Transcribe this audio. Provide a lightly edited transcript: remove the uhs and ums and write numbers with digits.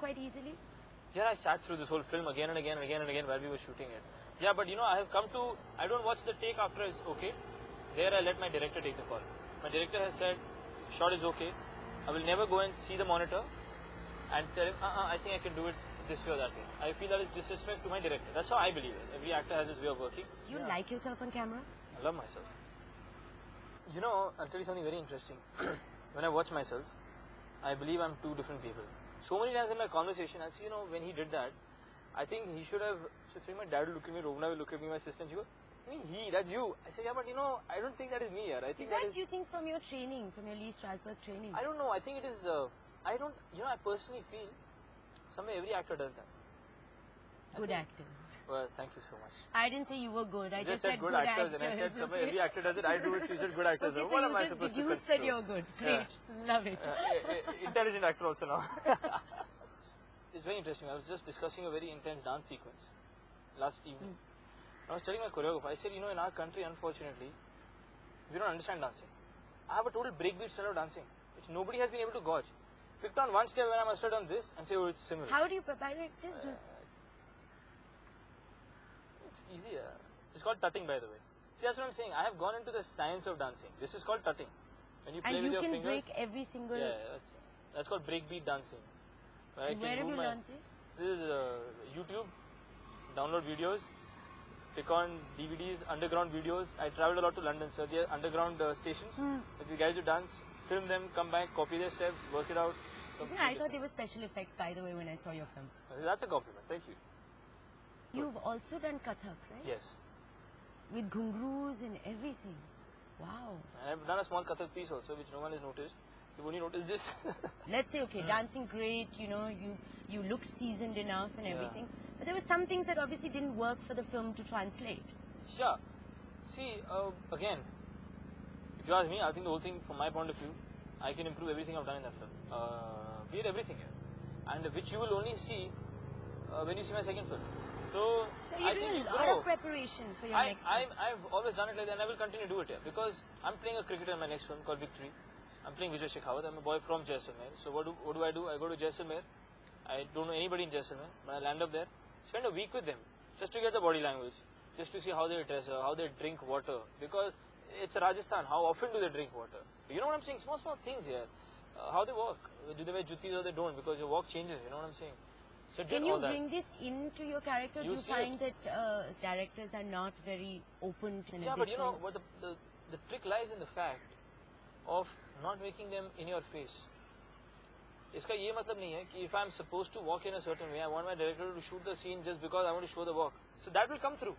quite easily? Yeah, I sat through this whole film again and again and again and again while we were shooting it. Yeah, but you know, I have come to, I don't watch the take after it's okay. There I let my director take the call. My director has said, shot is okay. I will never go and see the monitor and tell him, I think I can do it this way or that way. I feel that is disrespect to my director. That's how I believe it. Every actor has his way of working. Do you like yourself on camera? I love myself. You know, I'll tell you something very interesting. When I watch myself, I believe I'm two different people. So many times in my conversation, I'll say, you know, when he did that, I think he should have, my dad will look at me, Rovna will look at me, my sister, and she goes, that's you. I say, yeah, but you know, I don't think that is me, yaar. I think is that you think from your training, from your Lee Strasberg training? I don't know. I think it is, I personally feel, somewhere every actor does that. Good actors. Well, thank you so much. I didn't say you were good. I just said good actors. And I said somewhere every actor does it. I do it. You said good actors. Okay, so what am I supposed to do? You said you're good. Great. Yeah. Love it. Intelligent actor also now. It's very interesting. I was just discussing a very intense dance sequence last evening. I was telling my choreographer, I said, you know, in our country, unfortunately, we don't understand dancing. I have a total breakbeat style of dancing, which nobody has been able to gauge. Picked on one step when I must have done this and say, oh, it's similar. How do you prepare it? Just do. It's easier. It's called tutting, by the way. See, that's what I'm saying. I have gone into the science of dancing. This is called tutting. When you play with your fingers. And you can break every single... Yeah, that's called breakbeat dancing. Where have you learned this? This is YouTube. Download videos. Pick on DVDs, underground videos. I traveled a lot to London, so there are underground stations. With the guys who dance, film them, come back, copy their steps, work it out. I thought they were special effects, by the way, when I saw your film. That's a compliment. Thank you. You've also done Kathak, right? Yes. With ghungroos and everything. Wow. And I've done a small Kathak piece also, which no one has noticed. You've only noticed this. Let's say, okay, dancing great, you know, you looked seasoned enough and everything. But there were some things that obviously didn't work for the film to translate. Sure. See, again, if you ask me, I think the whole thing, from my point of view, I can improve everything I've done in that film. Be it everything here. And which you will only see when you see my second film. So you're doing a lot of preparation for your next film. I've always done it like that, and I will continue to do it here. Because I'm playing a cricketer in my next film called Victory. I'm playing Vijay Shekhawat. I'm a boy from Jaisalmer. So what do I do? I go to Jaisalmer. I don't know anybody in Jaisalmer, but I land up there, spend a week with them, just to get the body language, just to see how they dress, how they drink water. Because it's Rajasthan. How often do they drink water? You know what I'm saying? Small things here. How they walk. Do they wear jutis or they don't? Because your walk changes. You know what I'm saying? So can you bring this into your character? Do you find that directors are not very open to this? Yeah, but you know, what the trick lies in the fact of not making them in your face. इसका ये मतलब नहीं है कि if I'm supposed to walk in a certain way, I want my director to shoot the scene just because I want to show the walk. So that will come through.